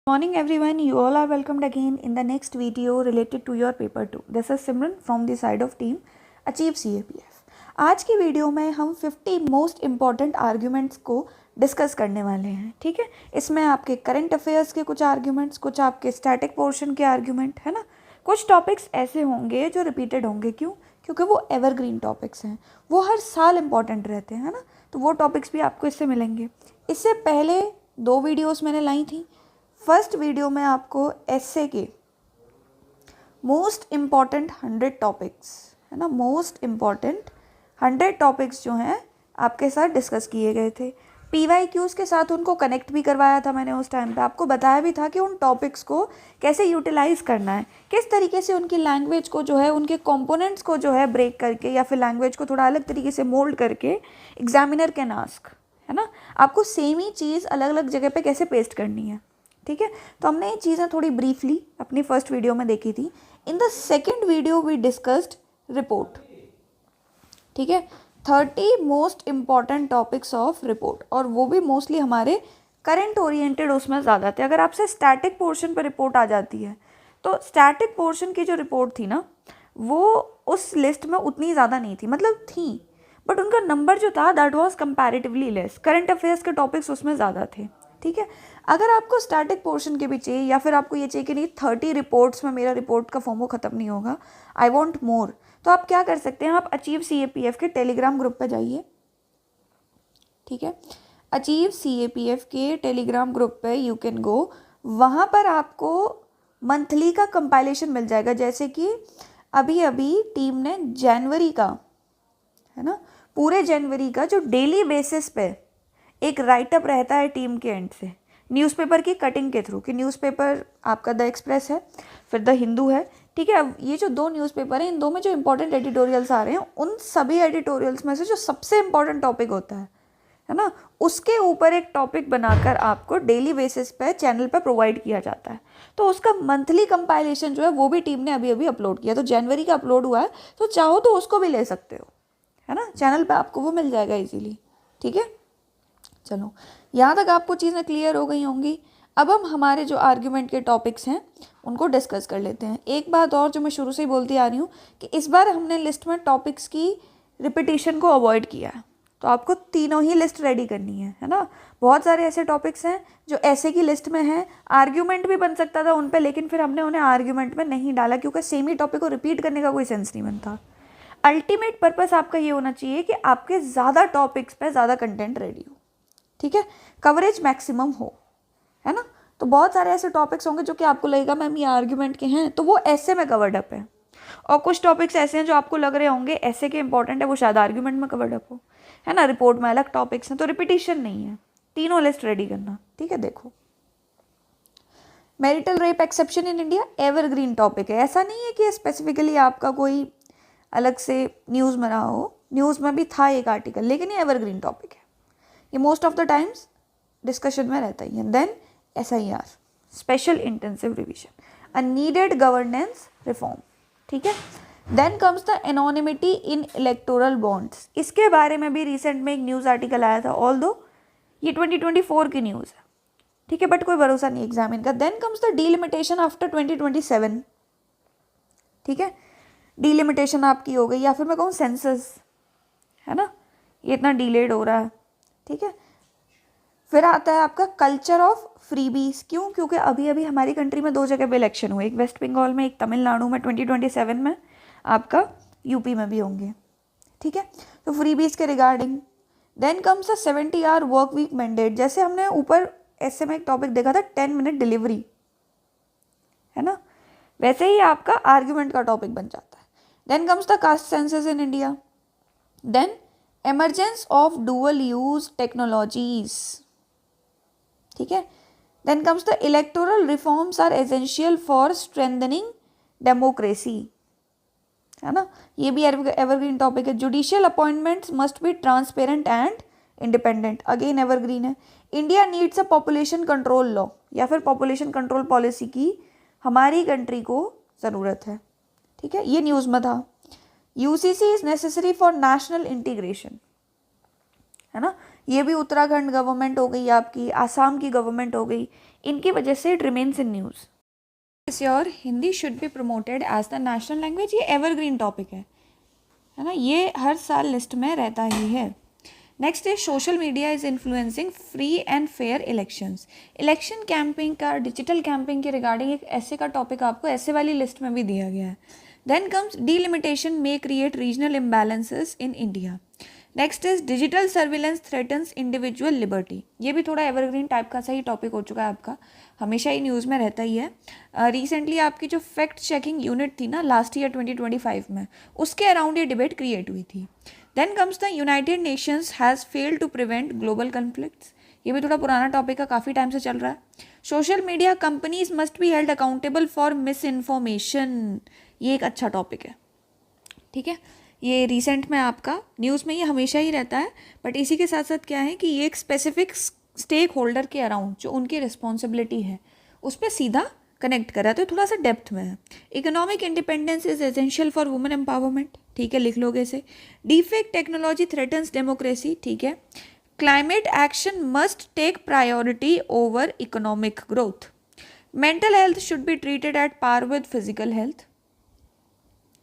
Morning everyone, you all are welcomed again in the next video related to your paper 2. This is Simran from the side of team Achieve CAPF. आज की video में हम 50 most important arguments को discuss करने वाले हैं. ठीक है, इसमें आपके करंट अफेयर्स के कुछ आर्ग्यूमेंट्स, कुछ आपके स्टैटिक पोर्शन के आर्ग्यूमेंट है ना. कुछ टॉपिक्स ऐसे होंगे जो रिपीटेड होंगे. क्यों? क्योंकि वो एवरग्रीन टॉपिक्स हैं, वो हर साल इम्पॉर्टेंट रहते हैं, है ना. तो वो टॉपिक्स भी आपको इससे मिलेंगे. इससे पहले 2 वीडियोस मैंने लाई थी. फर्स्ट वीडियो में आपको एस्से के मोस्ट इम्पॉर्टेंट 100 टॉपिक्स है ना, मोस्ट इम्पॉर्टेंट 100 टॉपिक्स जो हैं आपके साथ डिस्कस किए गए थे. PYQs के साथ उनको कनेक्ट भी करवाया था मैंने. उस टाइम पे आपको बताया भी था कि उन टॉपिक्स को कैसे यूटिलाइज करना है, किस तरीके से उनकी लैंग्वेज को जो है, उनके कंपोनेंट्स को जो है ब्रेक करके या फिर लैंग्वेज को थोड़ा अलग तरीके से मोल्ड करके एग्जामिनर कैन आस्क, है ना, आपको सेम ही चीज़ अलग अलग जगह पे कैसे पेस्ट करनी है. ठीक है, तो हमने ये चीज़ें थोड़ी ब्रीफली अपनी फर्स्ट वीडियो में देखी थी. In the second video we discussed report. ठीक है, 30 most important topics of report, और वो भी मोस्टली हमारे करंट ओरिएंटेड उसमें ज़्यादा थे. अगर आपसे स्टैटिक पोर्शन पर रिपोर्ट आ जाती है तो स्टैटिक पोर्शन की जो रिपोर्ट थी ना, वो उस लिस्ट में उतनी ज़्यादा नहीं थी. मतलब थी, बट उनका नंबर जो था that was comparatively less. Current affairs के टॉपिक्स उसमें ज़्यादा थे. ठीक है, अगर आपको स्टैटिक पोर्शन के भी चाहिए या फिर आपको ये चाहिए कि नहीं 30 रिपोर्ट्स में मेरा रिपोर्ट का फॉर्मो ख़त्म नहीं होगा, आई वॉन्ट मोर, तो आप क्या कर सकते हैं, आप अचीव CAPF के टेलीग्राम ग्रुप पे जाइए. ठीक है, अचीव CAPF के टेलीग्राम ग्रुप पे यू कैन गो. वहाँ पर आपको मंथली का कंपाइलेशन मिल जाएगा. जैसे कि अभी अभी टीम ने जनवरी का, है ना, पूरे जनवरी का जो डेली बेसिस पे एक राइटअप रहता है टीम के एंड से, न्यूज़पेपर की कटिंग के थ्रू, कि न्यूज़पेपर आपका द एक्सप्रेस है, फिर द हिंदू है. ठीक है, अब ये जो 2 न्यूज़पेपर हैं, इन 2 में जो इंपॉर्टेंट एडिटोरियल्स आ रहे हैं, उन सभी एडिटोरियल्स में से जो सबसे इंपॉर्टेंट टॉपिक होता है ना, उसके ऊपर एक टॉपिक बनाकर आपको डेली बेसिस पे चैनल पे प्रोवाइड किया जाता है. तो उसका मंथली कंपाइलेशन जो है वो भी टीम ने अभी अभी अपलोड किया. तो जनवरी का अपलोड हुआ है, तो चाहो तो उसको भी ले सकते हो, है ना, चैनल पे आपको वो मिल जाएगा इजीली. ठीक है, चलो यहाँ तक आपको चीज़ें क्लियर हो गई होंगी. अब हम हमारे जो आर्ग्यूमेंट के टॉपिक्स हैं उनको डिस्कस कर लेते हैं. एक बात और जो मैं शुरू से ही बोलती आ रही हूँ कि इस बार हमने लिस्ट में टॉपिक्स की रिपीटिशन को अवॉइड किया है. तो आपको तीनों ही लिस्ट रेडी करनी है ना. बहुत सारे ऐसे टॉपिक्स हैं जो ऐसे की लिस्ट में हैं, आर्ग्यूमेंट भी बन सकता था उन पर, लेकिन फिर हमने उन्हें आर्ग्यूमेंट में नहीं डाला क्योंकि सेम ही टॉपिक को रिपीट करने का कोई सेंस नहीं बनता. अल्टीमेट पर्पस आपका ये होना चाहिए कि आपके ज़्यादा टॉपिक्स पे ज़्यादा कंटेंट रेडी हो. ठीक है, कवरेज मैक्सिमम हो, है ना. तो बहुत सारे ऐसे टॉपिक्स होंगे जो कि आपको लगेगा मैम ये आर्ग्यूमेंट के हैं, तो वो ऐसे में कवर्ड अप है. और कुछ टॉपिक्स ऐसे हैं जो आपको लग रहे होंगे ऐसे के इंपॉर्टेंट है, वो शायद आर्ग्यूमेंट में कवर्ड अप हो, है ना. रिपोर्ट में अलग टॉपिक्स हैं, तो रिपीटिशन नहीं है. तीनों लिस्ट रेडी करना. ठीक है, देखो, marital rape exception in India evergreen topic है. ऐसा नहीं है कि स्पेसिफिकली आपका कोई अलग से न्यूज़ में रहा हो, न्यूज़ में भी था एक आर्टिकल, लेकिन ये एवरग्रीन टॉपिक है. ये most of the times discussion में रहता ही है. Then SIR, special intensive revision, a needed governance reform. ठीक है, then comes the anonymity in electoral bonds. इसके बारे में भी रिसेंट में एक न्यूज़ आर्टिकल आया था, ऑल्दो ये 2024 की न्यूज़ है. ठीक है, बट कोई भरोसा नहीं एग्जामिन का. Then comes the delimitation after 2027. ठीक है, डीलिमिटेशन आपकी हो गई, या फिर मैं कहूँ सेंसस, है ना, ये इतना डिलेड हो रहा है. ठीक है, फिर आता है आपका कल्चर ऑफ फ्रीबीज. क्यों? क्योंकि अभी अभी हमारी कंट्री में 2 जगह पे इलेक्शन हुए, एक वेस्ट बंगाल में, एक तमिलनाडु में 2027 में, आपका यूपी में भी होंगे. ठीक है, तो फ्रीबीज के regarding. Then comes a 70 hour work week mandate. जैसे हमने ऊपर ऐसे में एक टॉपिक देखा था 10 मिनट डिलीवरी, है ना, वैसे ही आपका आर्ग्यूमेंट का टॉपिक बन जाता है. Then comes the caste census in India. Then emergence of dual use technologies. ठीक है, then comes the electoral reforms are essential for strengthening democracy, है ना, ये भी एवरग्रीन टॉपिक है. Judicial appointments must be transparent and independent, again evergreen है. India needs a population control law, या फिर पॉपुलेशन कंट्रोल पॉलिसी की हमारी कंट्री को ज़रूरत है. ठीक है, ये न्यूज़ में था. UCC is necessary for national integration, है ना, ये भी उत्तराखंड गवर्नमेंट हो गई, आपकी आसाम की गवर्नमेंट हो गई, इनकी वजह से it remains in news. Your Hindi should be promoted as the national language, ये एवरग्रीन टॉपिक है ना, ये हर साल लिस्ट में रहता ही है। Next is social media is influencing free and fair elections. Election camping का, डिजिटल कैंपिंग के रिगार्डिंग एक ऐसे का टॉपिक आपको ऐसे वाली लिस्ट में भी दिया गया है। Then comes delimitation may create regional imbalances in India. Next is digital surveillance threatens individual liberty. ये भी थोड़ा एवरग्रीन टाइप का सही टॉपिक हो चुका है आपका, हमेशा ही न्यूज़ में रहता ही है। रिसेंटली आपकी जो फैक्ट चेकिंग यूनिट थी ना लास्ट ईयर 2025 में, उसके अराउंड ये डिबेट क्रिएट हुई थी। Then comes the United Nations has failed to prevent global conflicts. ये भी थोड़ा पुराना टॉपिक है, काफ़ी टाइम से चल रहा है। Social media companies must be held accountable for miss information. ये एक अच्छा टॉपिक है, ठीक है। ये रिसेंट में आपका न्यूज़ में ये हमेशा ही रहता है, बट इसी के साथ साथ क्या है कि ये एक स्पेसिफिक स्टेक होल्डर के अराउंड जो उनकी रिस्पॉन्सिबिलिटी है उस पर सीधा कनेक्ट करा, तो थोड़ा सा डेप्थ में है। Economic independence is essential for women empowerment, ठीक है, लिख लोगे इसे। डीफेक टेक्नोलॉजी थ्रेटन्स डेमोक्रेसी, ठीक है। Climate action must take priority over economic growth. Mental health should be treated at par with physical health.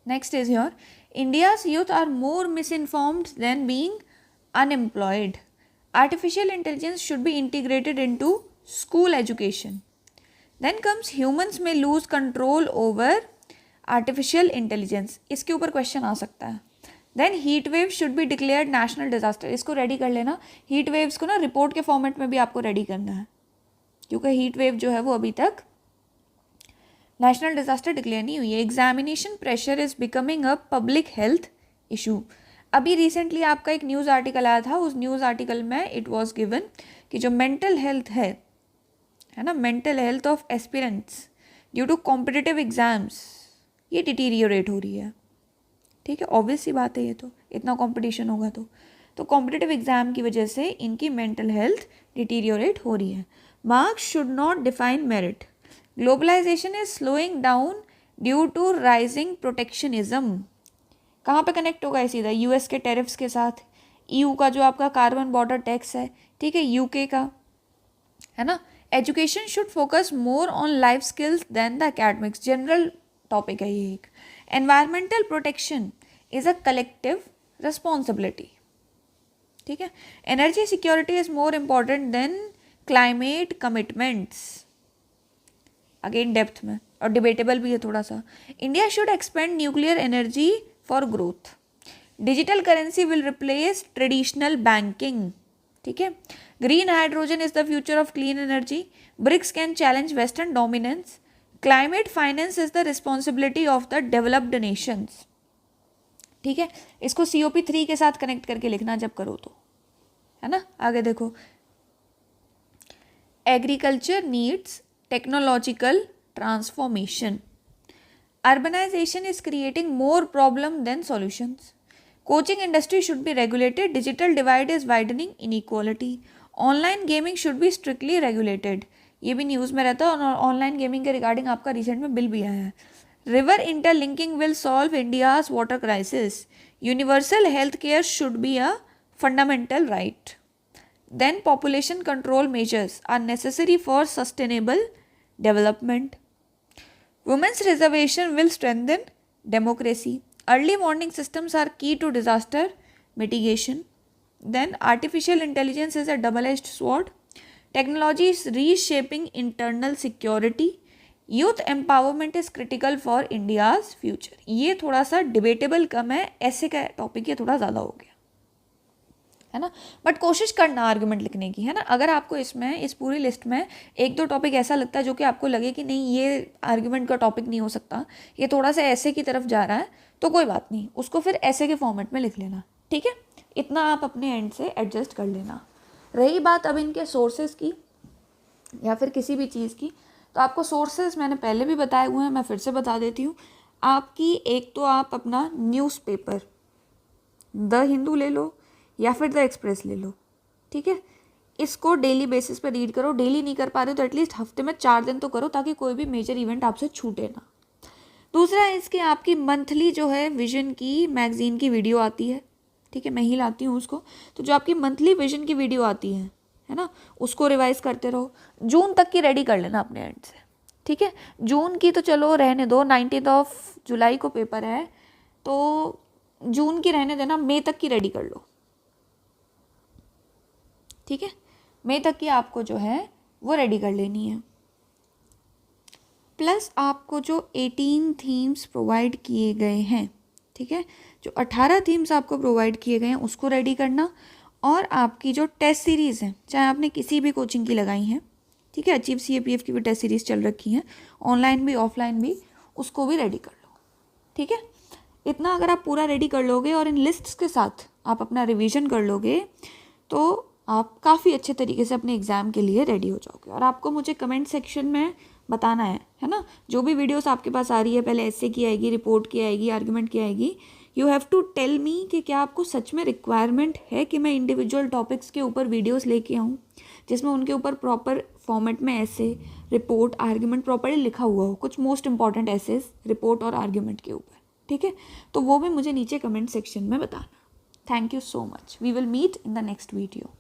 Next is your India's youth are more misinformed than being unemployed. Artificial intelligence should be integrated into school education. Then comes humans may lose control over artificial intelligence. इसके ऊपर question आ सकता है। Then heat wave should be declared national disaster. इसको ready कर लेना, heat waves को ना report के फॉर्मेट में भी आपको रेडी करना है, क्योंकि हीट वेव जो है वो अभी तक नेशनल डिजास्टर डिक्लेयर नहीं हुई है। Examination pressure is becoming a public health issue. अभी रिसेंटली आपका एक न्यूज़ आर्टिकल आया था, उस न्यूज़ आर्टिकल में इट वाज गिवन कि जो मेंटल हेल्थ है ना, mental health of aspirants due to competitive exams ये डिटीरियोरेट हो रही है, ठीक है। ऑब्वियस सी बात है, ये तो इतना कंपटीशन होगा तो कॉम्पिटिटिव एग्जाम की वजह से इनकी मेंटल हेल्थ डिटीरियोरेट हो रही है। Marks should not define merit. Globalisation is slowing down due to rising protectionism. कहाँ पे कनेक्ट होगा सीधा? यूएस के टेरिफ्स के साथ, ईयू का जो आपका कार्बन बॉर्डर टैक्स है, ठीक है, यूके का, है ना। Education should focus more on life skills than the academics. General topic है ये एक। Environmental protection is a collective responsibility, ठीक है। Energy security is more important than climate commitments, again depth में और डिबेटेबल भी है थोड़ा सा। India should expand nuclear energy for growth. Digital currency will replace traditional banking, ठीक है। Green hydrogen is the future of clean energy. BRICS can challenge western dominance. Climate finance is the responsibility of the developed Nations, ठीक है। इसको COP3 के साथ connect करके लिखना जब करो तो, है ना। आगे देखो, agriculture needs technological transformation. Urbanization is creating more problem than solutions. Coaching industry should be regulated. Digital divide is widening inequality. Online gaming should be strictly regulated. ये भी न्यूज़ में रहता है और ऑनलाइन गेमिंग के रिगार्डिंग आपका recent में bill भी आया है। River interlinking will solve India's water crisis. Universal health care should be a fundamental right. Then population control measures are necessary for sustainable development. Women's reservation will strengthen democracy. Early warning systems are key to disaster mitigation. Then artificial intelligence is a double-edged sword. Technology is reshaping internal security. Youth empowerment is critical for India's future. ये थोड़ा सा debatable कम है, ऐसे का topic ये थोड़ा ज़्यादा हो गया, है ना। बट कोशिश करना आर्गुमेंट लिखने की, है ना। अगर आपको इसमें इस पूरी लिस्ट में एक दो टॉपिक ऐसा लगता है जो कि आपको लगे कि नहीं ये आर्गुमेंट का टॉपिक नहीं हो सकता, ये थोड़ा सा ऐसे की तरफ जा रहा है, तो कोई बात नहीं, उसको फिर ऐसे के फॉर्मेट में लिख लेना, ठीक है। इतना आप अपने एंड से एडजस्ट कर लेना। रही बात अब इनके सोर्सेज की या फिर किसी भी चीज़ की, तो आपको सोर्सेज मैंने पहले भी बताए हुए हैं, मैं फिर से बता देती हूँ। आपकी एक तो आप अपना न्यूज़पेपर द हिंदू ले लो या फिर द एक्सप्रेस ले लो, ठीक है। इसको डेली बेसिस पे रीड करो। डेली नहीं कर पा रहे तो एटलीस्ट हफ्ते में 4 दिन तो करो, ताकि कोई भी मेजर इवेंट आपसे छूटे ना। दूसरा है इसकी आपकी मंथली जो है विजन की मैगजीन की वीडियो आती है, ठीक है, मैं ही लाती हूँ उसको। तो जो आपकी मंथली विजन की वीडियो आती है है ना, उसको रिवाइज करते रहो। जून तक की रेडी कर लेना अपने एंड से, ठीक है। जून की तो चलो रहने दो, 19 जुलाई को पेपर है, तो जून की रहने देना, मई तक की रेडी कर लो, ठीक है। मई तक की आपको जो है वो रेडी कर लेनी है। प्लस आपको जो 18 थीम्स प्रोवाइड किए गए हैं, ठीक है, जो 18 थीम्स आपको प्रोवाइड किए गए हैं उसको रेडी करना, और आपकी जो टेस्ट सीरीज़ है, चाहे आपने किसी भी कोचिंग की लगाई हैं, ठीक है, अचीव CAPF की भी टेस्ट सीरीज़ चल रखी हैं, ऑनलाइन भी ऑफलाइन भी, उसको भी रेडी कर लो, ठीक है। इतना अगर आप पूरा रेडी कर लोगे और इन लिस्ट्स के साथ आप अपना रिवीजन कर लोगे, तो आप काफ़ी अच्छे तरीके से अपने एग्ज़ाम के लिए रेडी हो जाओगे। और आपको मुझे कमेंट सेक्शन में बताना है ना, जो भी वीडियोस आपके पास आ रही है, पहले ऐसे की आएगी, रिपोर्ट की आएगी, आर्ग्यूमेंट की आएगी, you have to tell me कि क्या आपको सच में रिक्वायरमेंट है कि मैं इंडिविजुअल टॉपिक्स के ऊपर वीडियोस लेके आऊँ, जिसमें उनके ऊपर प्रॉपर फॉर्मेट में ऐसे, रिपोर्ट, आर्ग्यूमेंट प्रॉपरली लिखा हुआ हो, कुछ मोस्ट इंपॉर्टेंट ऐसेस रिपोर्ट और आर्ग्यूमेंट के ऊपर, ठीक है। तो वो भी मुझे नीचे कमेंट सेक्शन में बताना। Thank you so much, we will meet in the next video.